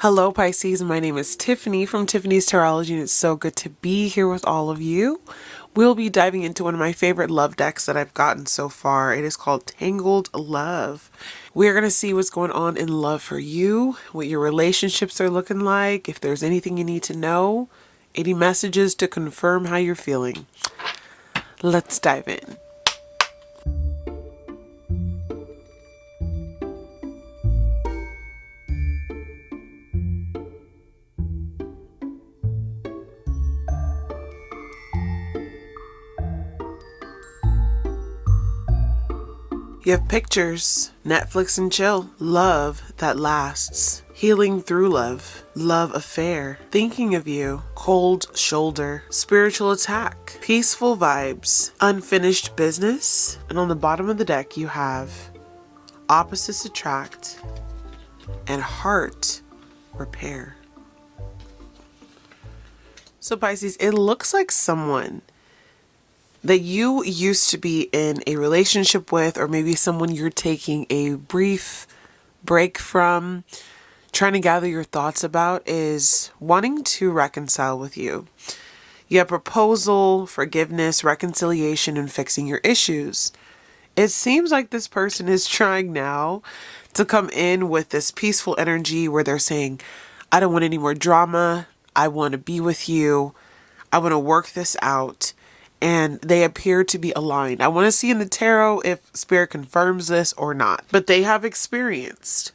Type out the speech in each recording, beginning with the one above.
Hello Pisces, my name is Tiffany from Tiffany's Tarology and it's so good to be here with all of you. We'll be diving into one of my favorite love decks that I've gotten so far. It is called Tangled Love. We're going to see what's going on in love for you, what your relationships are looking like, if there's anything you need to know, any messages to confirm how you're feeling. Let's dive in. You have pictures, Netflix and chill, love that lasts, healing through love, love affair, thinking of you, cold shoulder, spiritual attack, peaceful vibes, unfinished business, and on the bottom of the deck you have opposites attract and heart repair. So Pisces, it looks like someone that you used to be in a relationship with, or maybe someone you're taking a brief break from, trying to gather your thoughts about, is wanting to reconcile with you. You have proposal, forgiveness, reconciliation, and fixing your issues. It seems like this person is trying now to come in with this peaceful energy where they're saying, I don't want any more drama. I want to be with you. I want to work this out. And they appear to be aligned. I want to see in the tarot if Spirit confirms this or not. But they have experienced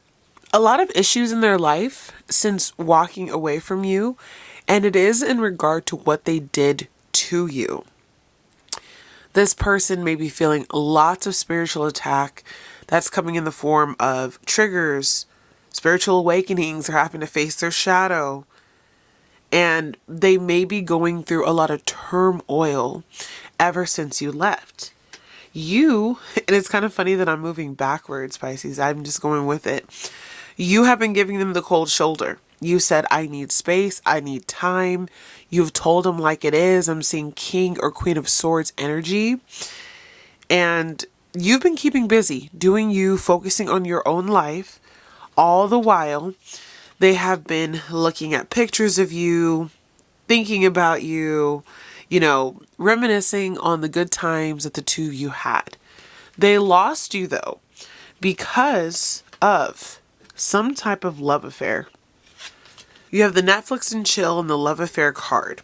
a lot of issues in their life since walking away from you. And it is in regard to what they did to you. This person may be feeling lots of spiritual attack that's coming in the form of triggers, spiritual awakenings, or having to face their shadow. And they may be going through a lot of turmoil ever since you left. And it's kind of funny that I'm moving backwards, Pisces. I'm just going with it. You have been giving them the cold shoulder. You said, I need space. I need time. You've told them like it is. I'm seeing King or Queen of Swords energy. And you've been keeping busy, doing you, focusing on your own life. All the while, they have been looking at pictures of you, thinking about you, reminiscing on the good times that the two of you had. They lost you, though, because of some type of love affair. You have the Netflix and chill and the love affair card.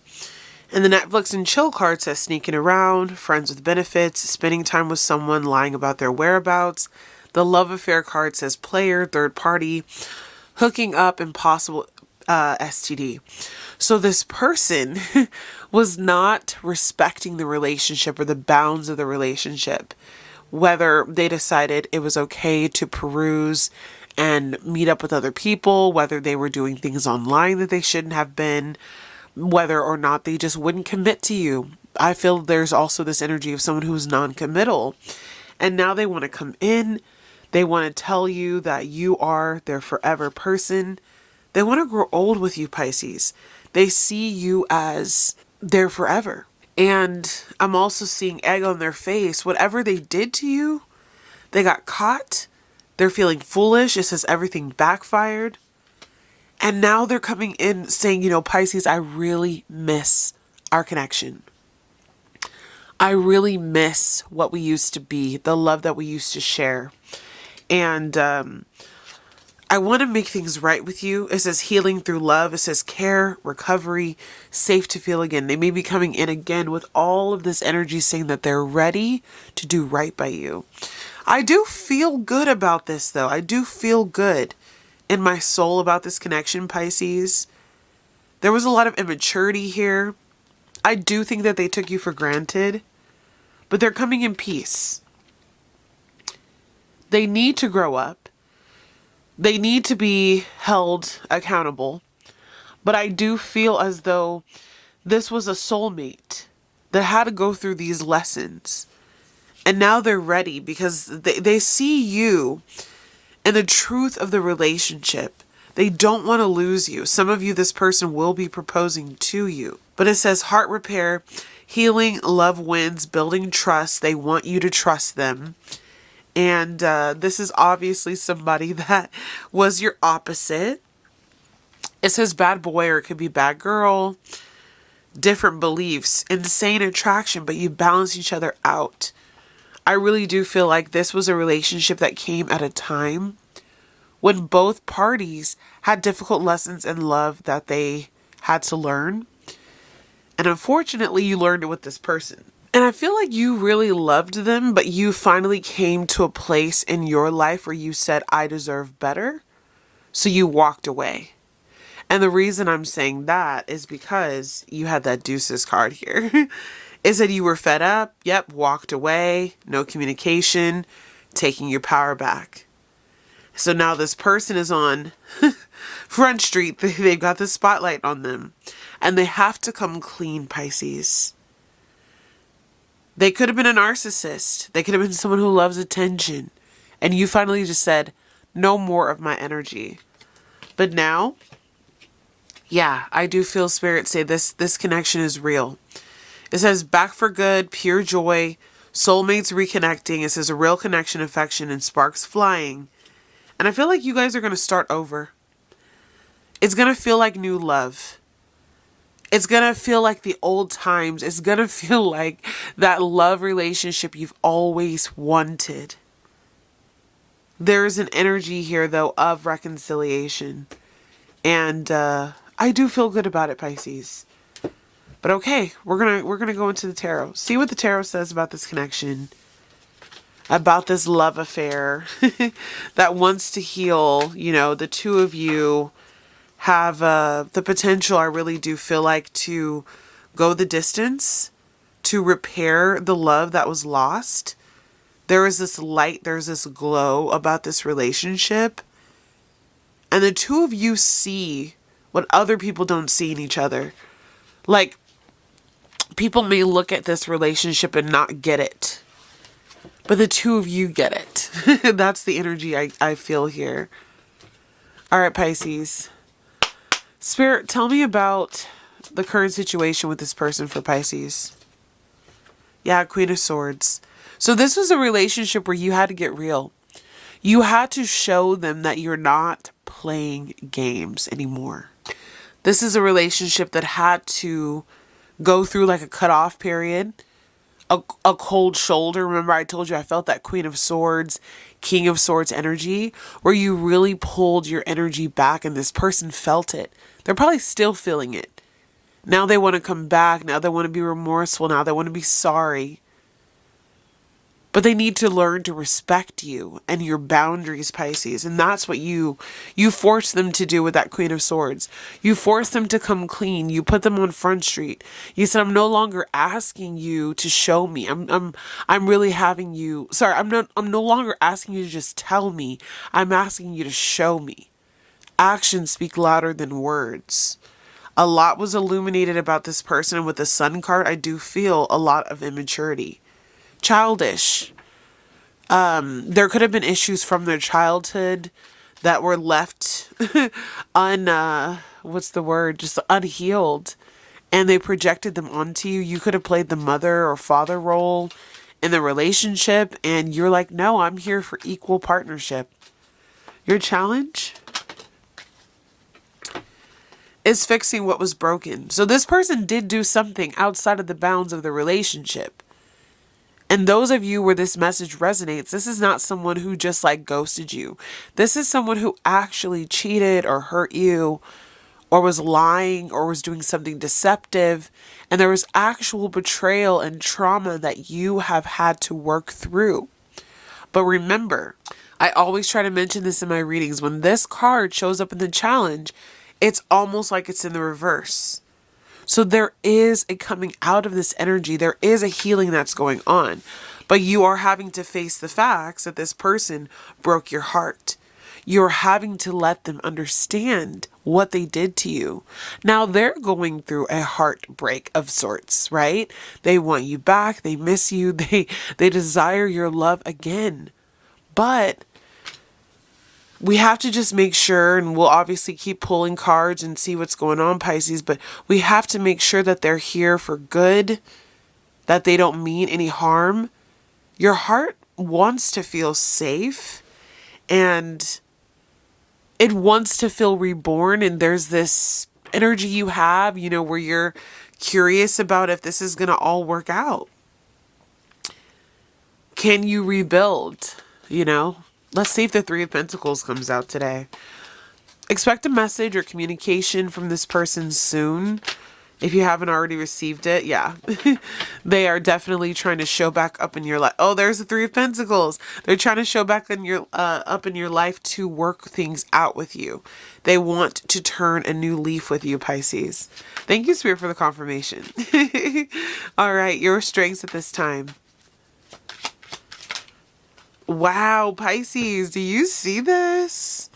And the Netflix and chill card says sneaking around, friends with benefits, spending time with someone, lying about their whereabouts. The love affair card says player, third party, hooking up, and possible STD. So this person was not respecting the relationship or the bounds of the relationship. Whether they decided it was okay to peruse and meet up with other people, whether they were doing things online that they shouldn't have been, whether or not they just wouldn't commit to you. I feel there's also this energy of someone who's non-committal. And now they want to come in. They want to tell you that you are their forever person. They want to grow old with you, Pisces. They see you as their forever. And I'm also seeing egg on their face. Whatever they did to you, they got caught. They're feeling foolish. It says everything backfired. And now they're coming in saying, Pisces, I really miss our connection. I really miss what we used to be, the love that we used to share. And I want to make things right with you. It says healing through love. It says care, recovery, safe to feel again. They may be coming in again with all of this energy saying that they're ready to do right by you. I do feel good about this, though. I do feel good in my soul about this connection, Pisces. There was a lot of immaturity here. I do think that they took you for granted, but they're coming in peace. They need to grow up. They need to be held accountable. But I do feel as though this was a soulmate that had to go through these lessons. And now they're ready because they see you and the truth of the relationship. They don't want to lose you. Some of you, this person will be proposing to you. But it says heart repair, healing, love wins, building trust. They want you to trust them. And this is obviously somebody that was your opposite. It says bad boy or it could be bad girl. Different beliefs, insane attraction, but you balance each other out. I really do feel like this was a relationship that came at a time when both parties had difficult lessons in love that they had to learn. And unfortunately, you learned it with this person. And I feel like you really loved them, but you finally came to a place in your life where you said, I deserve better. So you walked away. And the reason I'm saying that is because you had that deuces card here. It said you were fed up. Yep. Walked away. No communication. Taking your power back. So now this person is on Front Street. They've got the spotlight on them. And they have to come clean, Pisces. They could have been a narcissist. They could have been someone who loves attention. And you finally just said, no more of my energy. But now, yeah, I do feel Spirit say this connection is real. It says back for good, pure joy, soulmates reconnecting. It says a real connection, affection, and sparks flying. And I feel like you guys are going to start over. It's going to feel like new love. It's going to feel like the old times. It's going to feel like that love relationship you've always wanted. There is an energy here, though, of reconciliation. And I do feel good about it, Pisces. But okay, we're gonna go into the tarot. See what the tarot says about this connection. About this love affair that wants to heal. You know, the two of you have the potential, I really do feel like, to go the distance, to repair the love that was lost. There is this light, there's this glow about this relationship. And the two of you see what other people don't see in each other. Like, people may look at this relationship and not get it. But the two of you get it. That's the energy I feel here. All right, Pisces. Spirit, tell me about the current situation with this person for Pisces. Yeah, Queen of Swords. So this was a relationship where you had to get real. You had to show them that you're not playing games anymore. This is a relationship that had to go through like a cutoff period, a cold shoulder. Remember, I told you I felt that Queen of Swords, King of Swords energy, where you really pulled your energy back and this person felt it. They're probably still feeling it. Now they want to come back. Now they want to be remorseful. Now they want to be sorry. But they need to learn to respect you and your boundaries, Pisces. And that's what you force them to do with that Queen of Swords. You force them to come clean. You put them on Front Street. You said, I'm no longer asking you to show me. I'm really having you. Sorry, I'm no longer asking you to just tell me. I'm asking you to show me. Actions speak louder than words. A lot was illuminated about this person. And with the Sun card, I do feel a lot of immaturity. Childish. There could have been issues from their childhood that were left just unhealed, and they projected them onto you. You could have played the mother or father role in the relationship, and you're like, no, I'm here for equal partnership. Your challenge is fixing what was broken. So this person did do something outside of the bounds of the relationship. And those of you where this message resonates, this is not someone who just like ghosted you. This is someone who actually cheated or hurt you or was lying or was doing something deceptive. And there was actual betrayal and trauma that you have had to work through. But remember, I always try to mention this in my readings. When this card shows up in the challenge, it's almost like it's in the reverse. So there is a coming out of this energy. There is a healing that's going on. But you are having to face the facts that this person broke your heart. You're having to let them understand what they did to you. Now they're going through a heartbreak of sorts, right? They want you back. They miss you. They desire your love again. But we have to just make sure, and we'll obviously keep pulling cards and see what's going on, Pisces, but we have to make sure that they're here for good, that they don't mean any harm. Your heart wants to feel safe, and it wants to feel reborn, and there's this energy you have, where you're curious about if this is going to all work out. Can you rebuild? Let's see if the Three of Pentacles comes out today. Expect a message or communication from this person soon. If you haven't already received it, yeah. They are definitely trying to show back up in your life. Oh, there's the Three of Pentacles. They're trying to show back in your up in your life to work things out with you. They want to turn a new leaf with you, Pisces. Thank you, Spirit, for the confirmation. All right, your strengths at this time. Wow, Pisces, do you see this?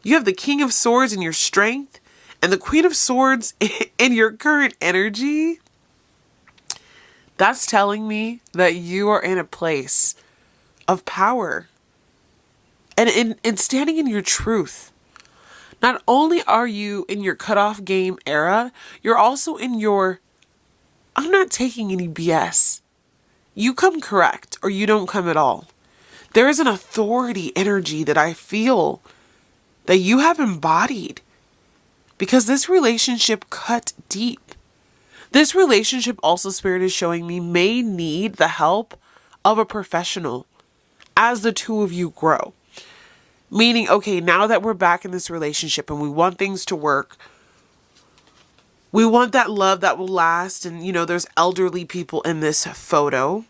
You have the King of Swords in your strength and the Queen of Swords in your current energy. That's telling me that you are in a place of power and in standing in your truth. Not only are you in your cutoff game era, you're also in your, I'm not taking any BS. You come correct or you don't come at all. There is an authority energy that I feel that you have embodied because this relationship cut deep. This relationship also, Spirit is showing me, may need the help of a professional as the two of you grow. Meaning, okay, now that we're back in this relationship and we want things to work, we want that love that will last. And, there's elderly people in this photo.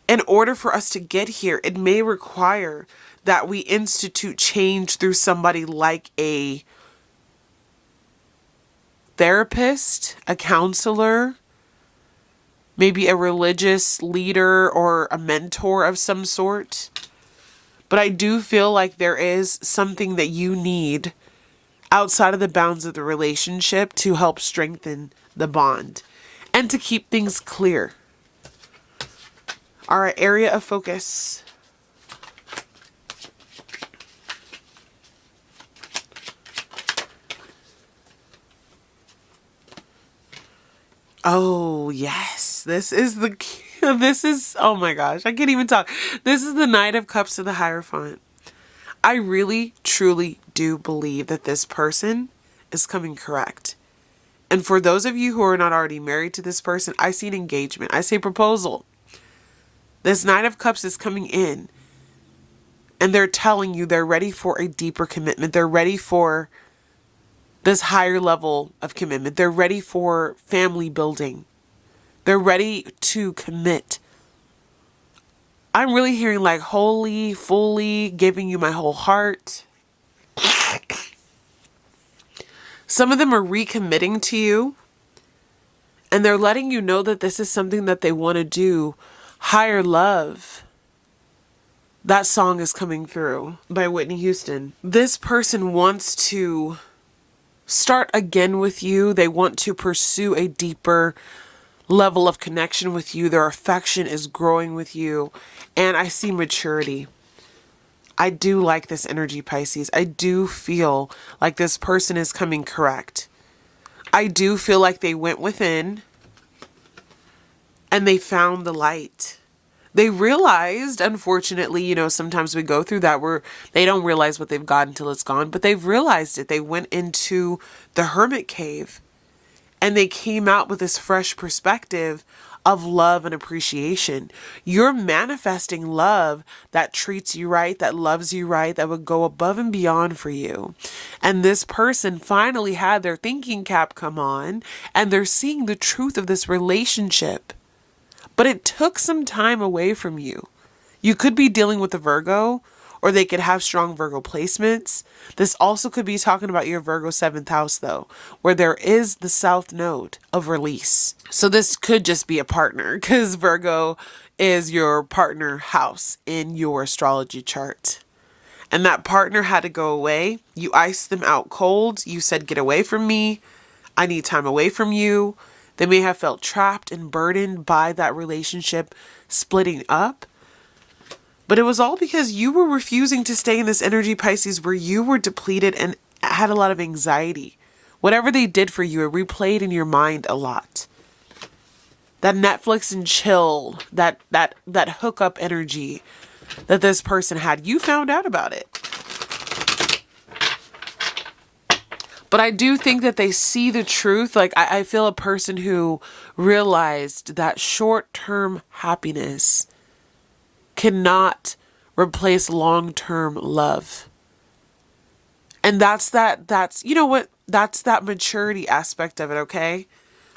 In order for us to get here, it may require that we institute change through somebody like a therapist, a counselor, maybe a religious leader or a mentor of some sort. But I do feel like there is something that you need outside of the bounds of the relationship to help strengthen the bond and to keep things clear. All right, area of focus. Oh, yes. This is, oh my gosh, I can't even talk. This is the Knight of Cups of the Hierophant. I really, truly do believe that this person is coming correct. And for those of you who are not already married to this person, I see an engagement. I see proposal. This Knight of Cups is coming in and they're telling you they're ready for a deeper commitment. They're ready for this higher level of commitment. They're ready for family building. They're ready to commit. I'm really hearing like wholly, fully, giving you my whole heart. Some of them are recommitting to you and they're letting you know that this is something that they want to do. Higher Love. That song is coming through by Whitney Houston. This person wants to start again with you. They want to pursue a deeper level of connection with you. Their affection is growing with you. And I see maturity. I do like this energy, Pisces. I do feel like this person is coming correct. I do feel like they went within and they found the light. They realized, unfortunately, sometimes we go through that where they don't realize what they've got until it's gone, but they've realized it. They went into the hermit cave and they came out with this fresh perspective of love and appreciation. You're manifesting love that treats you right, that loves you right, that would go above and beyond for you. And this person finally had their thinking cap come on and they're seeing the truth of this relationship. But it took some time away from you. You could be dealing with a Virgo, or they could have strong Virgo placements. This also could be talking about your Virgo 7th house, though, where there is the South Node of release. So this could just be a partner, because Virgo is your partner house in your astrology chart. And that partner had to go away. You iced them out cold. You said, get away from me. I need time away from you. They may have felt trapped and burdened by that relationship splitting up. But it was all because you were refusing to stay in this energy, Pisces, where you were depleted and had a lot of anxiety. Whatever they did for you, it replayed in your mind a lot. That Netflix and chill, that hookup energy that this person had, you found out about it. But I do think that they see the truth. Like, I feel a person who realized that short-term happiness cannot replace long-term love. And that's, you know what? That's that maturity aspect of it, okay?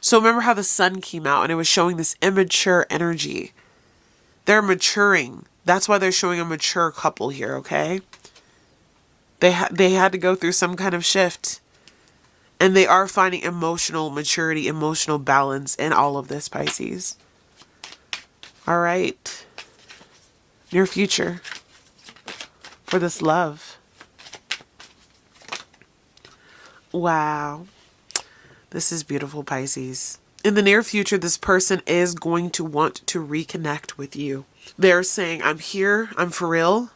So remember how the sun came out and it was showing this immature energy. They're maturing. That's why they're showing a mature couple here, okay? They had to go through some kind of shift. And they are finding emotional maturity, emotional balance in all of this, Pisces. All right. Near future for this love. Wow. This is beautiful, Pisces. In the near future, this person is going to want to reconnect with you. They're saying, I'm here. I'm for real.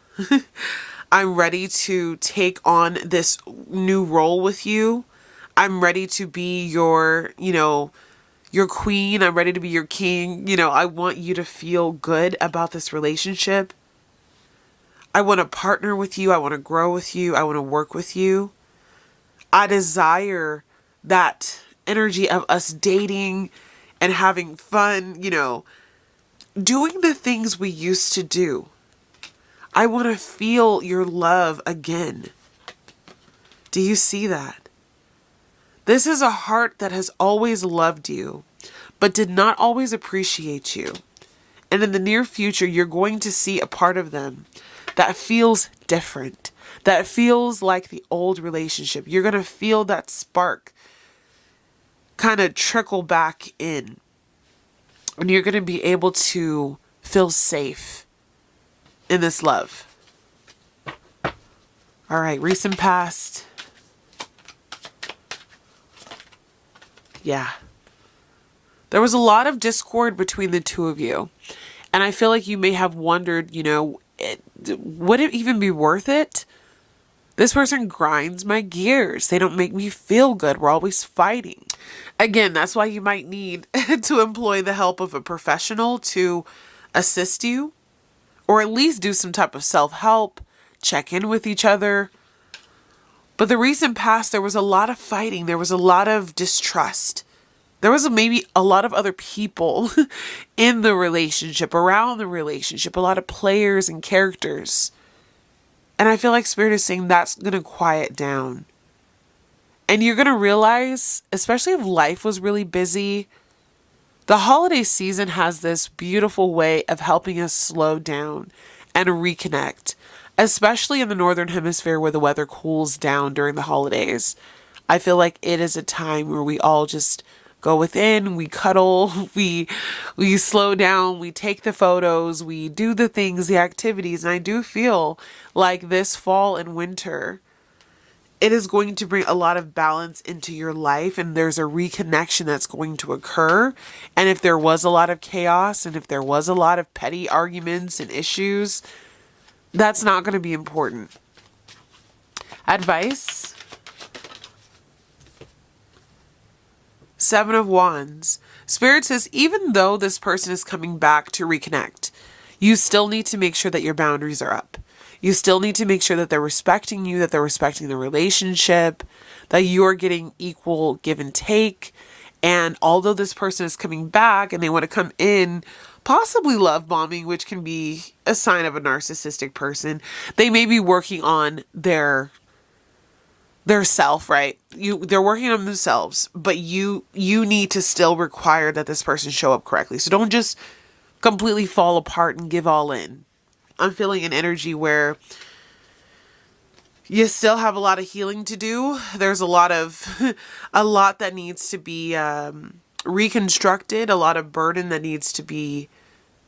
I'm ready to take on this new role with you. I'm ready to be your queen. I'm ready to be your king. I want you to feel good about this relationship. I want to partner with you. I want to grow with you. I want to work with you. I desire that energy of us dating and having fun, doing the things we used to do. I want to feel your love again. Do you see that? This is a heart that has always loved you, but did not always appreciate you. And in the near future, you're going to see a part of them that feels different, that feels like the old relationship. You're going to feel that spark kind of trickle back in. And you're going to be able to feel safe in this love. All right, recent past. Yeah. There was a lot of discord between the two of you. And I feel like you may have wondered, would it even be worth it? This person grinds my gears. They don't make me feel good. We're always fighting. Again, that's why you might need to employ the help of a professional to assist you, or at least do some type of self-help, check in with each other. But the recent past, there was a lot of fighting. There was a lot of distrust. There was maybe a lot of other people in the relationship, around the relationship, a lot of players and characters. And I feel like Spirit is saying that's going to quiet down. And you're going to realize, especially if life was really busy, the holiday season has this beautiful way of helping us slow down and reconnect. Especially in the Northern Hemisphere where the weather cools down during the holidays. I feel like it is a time where we all just go within, we cuddle, we slow down, we take the photos, we do the things, the activities. And I do feel like this fall and winter, it is going to bring a lot of balance into your life, and there's a reconnection that's going to occur. And if there was a lot of chaos, and if there was a lot of petty arguments and issues, that's not going to be important. Advice. 7 of Wands. Spirit says, even though this person is coming back to reconnect, you still need to make sure that your boundaries are up. You still need to make sure that they're respecting you, that they're respecting the relationship, that you're getting equal give and take. And although this person is coming back and they want to come in, possibly love bombing, which can be a sign of a narcissistic person, they may be working on their self, right? They're working on themselves, but you need to still require that this person show up correctly. So don't just completely fall apart and give all in. I'm feeling an energy where you still have a lot of healing to do. There's a lot that needs to be reconstructed, a lot of burden that needs to be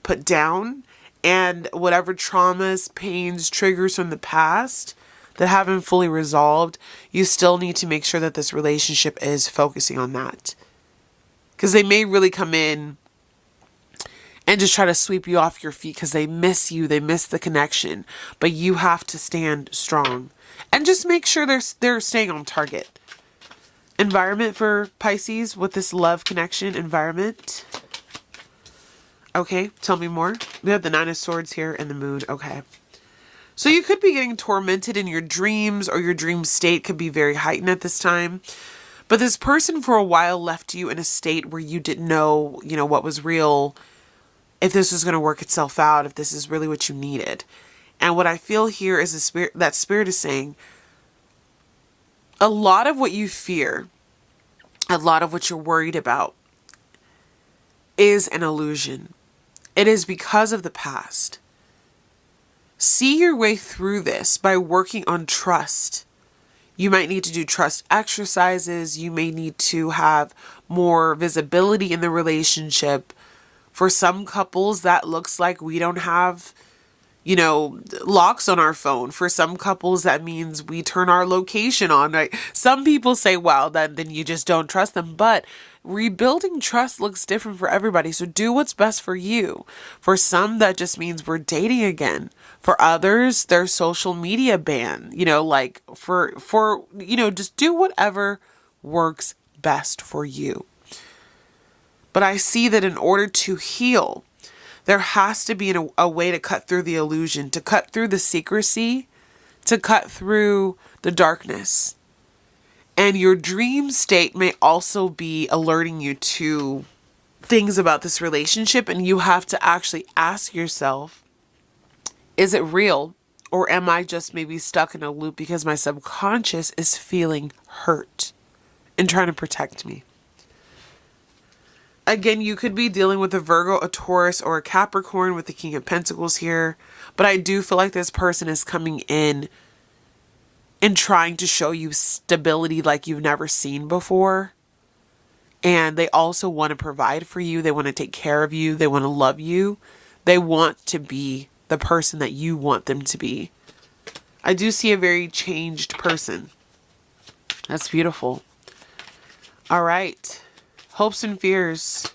put down, and whatever traumas, pains, triggers from the past that haven't fully resolved, you still need to make sure that this relationship is focusing on that. Because they may really come in and just try to sweep you off your feet because they miss you, they miss the connection. But you have to stand strong and just make sure they're staying on target. Environment for Pisces with this love connection environment. Okay, tell me more. We have the 9 of Swords here and the Moon. Okay. So you could be getting tormented in your dreams, or your dream state could be very heightened at this time. But this person for a while left you in a state where you didn't know, what was real, if this was going to work itself out, if this is really what you needed. And what I feel here is that spirit is saying, a lot of what you fear, a lot of what you're worried about is an illusion. It is because of the past. See your way through this by working on trust. You might need to do trust exercises. You may need to have more visibility in the relationship. For some couples, that looks like we don't have, locks on our phone. For some couples, that means we turn our location on, right? Some people say, well, then you just don't trust them. But rebuilding trust looks different for everybody. So do what's best for you. For some, that just means we're dating again. For others, their social media ban, just do whatever works best for you. But I see that in order to heal, there has to be a way to cut through the illusion, to cut through the secrecy, to cut through the darkness. And your dream state may also be alerting you to things about this relationship, and you have to actually ask yourself, is it real? Or am I just maybe stuck in a loop because my subconscious is feeling hurt and trying to protect me? Again, you could be dealing with a Virgo, a Taurus, or a Capricorn with the King of Pentacles here. But I do feel like this person is coming in and trying to show you stability like you've never seen before. And they also want to provide for you. They want to take care of you. They want to love you. They want to be the person that you want them to be. I do see a very changed person. That's beautiful. All right. Hopes and fears.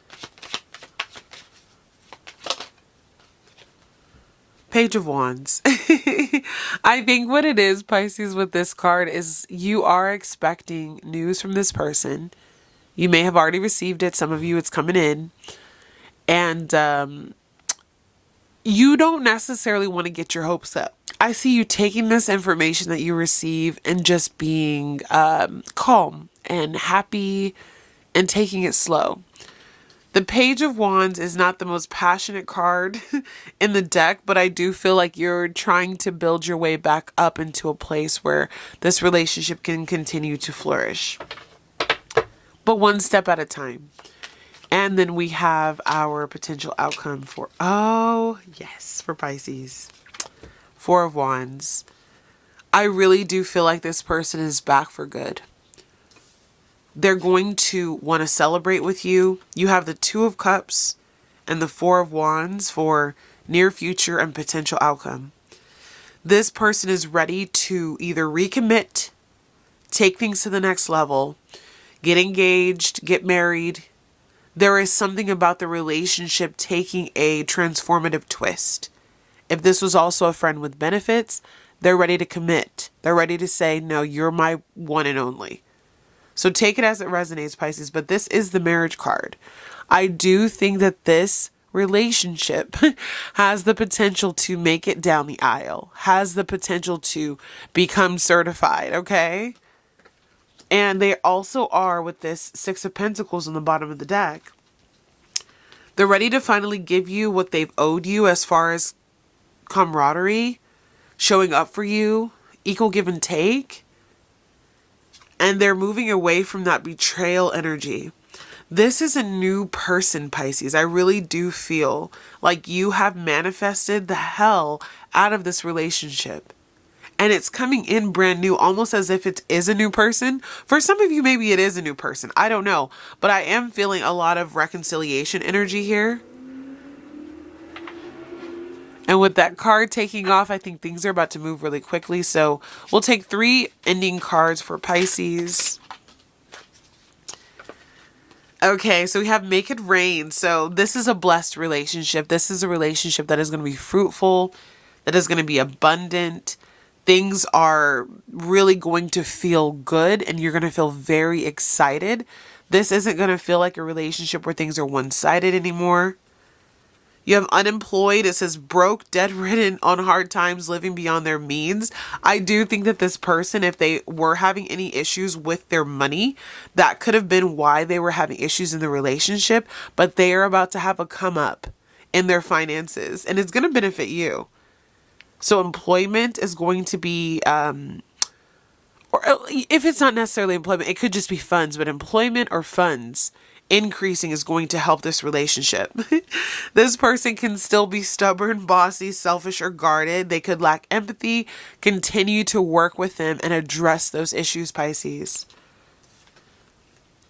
Page of Wands. I think what it is, Pisces, with this card is you are expecting news from this person. You may have already received it. Some of you, it's coming in. And you don't necessarily want to get your hopes up. I see you taking this information that you receive and just being calm and happy and taking it slow. The Page of Wands is not the most passionate card in the deck, but I do feel like you're trying to build your way back up into a place where this relationship can continue to flourish. But one step at a time. And then we have our potential outcome for Pisces. Four of Wands. I really do feel like this person is back for good. They're going to want to celebrate with you. You have the Two of Cups and the Four of Wands for near future and potential outcome. This person is ready to either recommit, take things to the next level, get engaged, get married. There is something about the relationship taking a transformative twist. If this was also a friend with benefits, they're ready to commit. They're ready to say, no, you're my one and only. So take it as it resonates, Pisces, but this is the marriage card. I do think that this relationship has the potential to make it down the aisle, has the potential to become certified, okay? And they also are, with this Six of Pentacles on the bottom of the deck, they're ready to finally give you what they've owed you as far as camaraderie, showing up for you, equal give and take. And they're moving away from that betrayal energy. This is a new person, Pisces. I really do feel like you have manifested the hell out of this relationship. And it's coming in brand new, almost as if it is a new person. For some of you, maybe it is a new person. I don't know. But I am feeling a lot of reconciliation energy here. And with that card taking off, I think things are about to move really quickly. So we'll take 3 ending cards for Pisces. Okay, so we have Make It Rain. So this is a blessed relationship. This is a relationship that is going to be fruitful, that is going to be abundant. Things are really going to feel good and you're going to feel very excited. This isn't going to feel like a relationship where things are one-sided anymore. You have unemployed. It says broke, debt-ridden, on hard times, living beyond their means. I do think that this person, if they were having any issues with their money, that could have been why they were having issues in the relationship, but they are about to have a come up in their finances, and it's going to benefit you. So employment is going to be, or if it's not necessarily employment, it could just be funds, but employment or funds increasing is going to help this relationship. This person can still be stubborn, bossy, selfish, or guarded. They could lack empathy. Continue to work with them and address those issues, Pisces.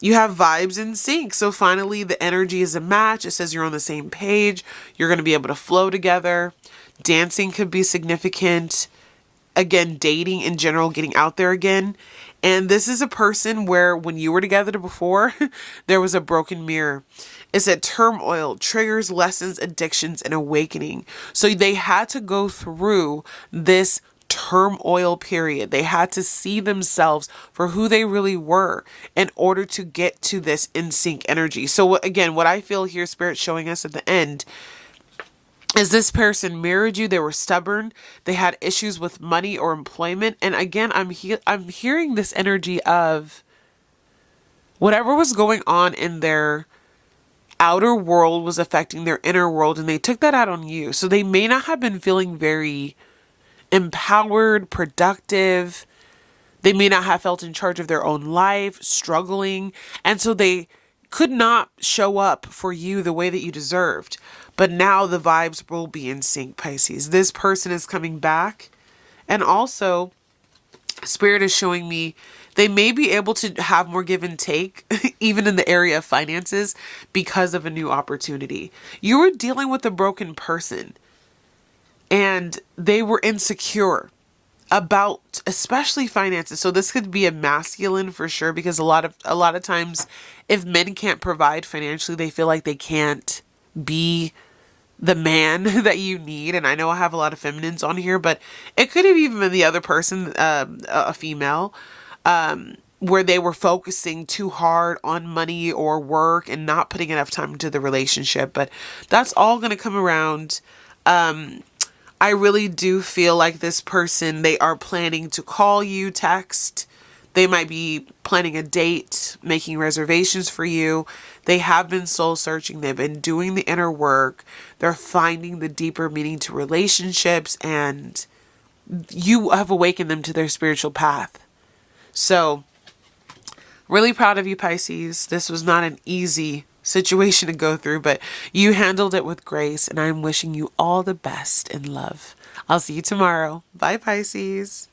You have vibes in sync. So finally, the energy is a match. It says you're on the same page. You're going to be able to flow together. Dancing could be significant. Again, dating in general, getting out there again. And this is a person where when you were together before, there was a broken mirror. It said turmoil, triggers, lessons, addictions, and awakening. So they had to go through this turmoil period. They had to see themselves for who they really were in order to get to this in sync energy. So again, what I feel here, Spirit showing us at the end, is this person mirrored you. They were stubborn. They had issues with money or employment. And again, I'm hearing this energy of whatever was going on in their outer world was affecting their inner world, and they took that out on you. So they may not have been feeling very empowered, productive. They may not have felt in charge of their own life, struggling. And so they could not show up for you the way that you deserved. But now the vibes will be in sync, Pisces. This person is coming back. And also, Spirit is showing me they may be able to have more give and take, even in the area of finances, because of a new opportunity. You were dealing with a broken person, and they were insecure about especially finances. So this could be a masculine for sure, because a lot of times if men can't provide financially, they feel like they can't be the man that you need. And I know I have a lot of feminines on here, but it could have even been the other person, a female, where they were focusing too hard on money or work and not putting enough time into the relationship. But that's all going to come around. I really do feel like this person, they are planning to call you, text. They might be planning a date, making reservations for you. They have been soul searching. They've been doing the inner work. They're finding the deeper meaning to relationships, and you have awakened them to their spiritual path. So, really proud of you, Pisces. This was not an easy situation to go through, but you handled it with grace, and I'm wishing you all the best in love. I'll see you tomorrow. Bye, Pisces.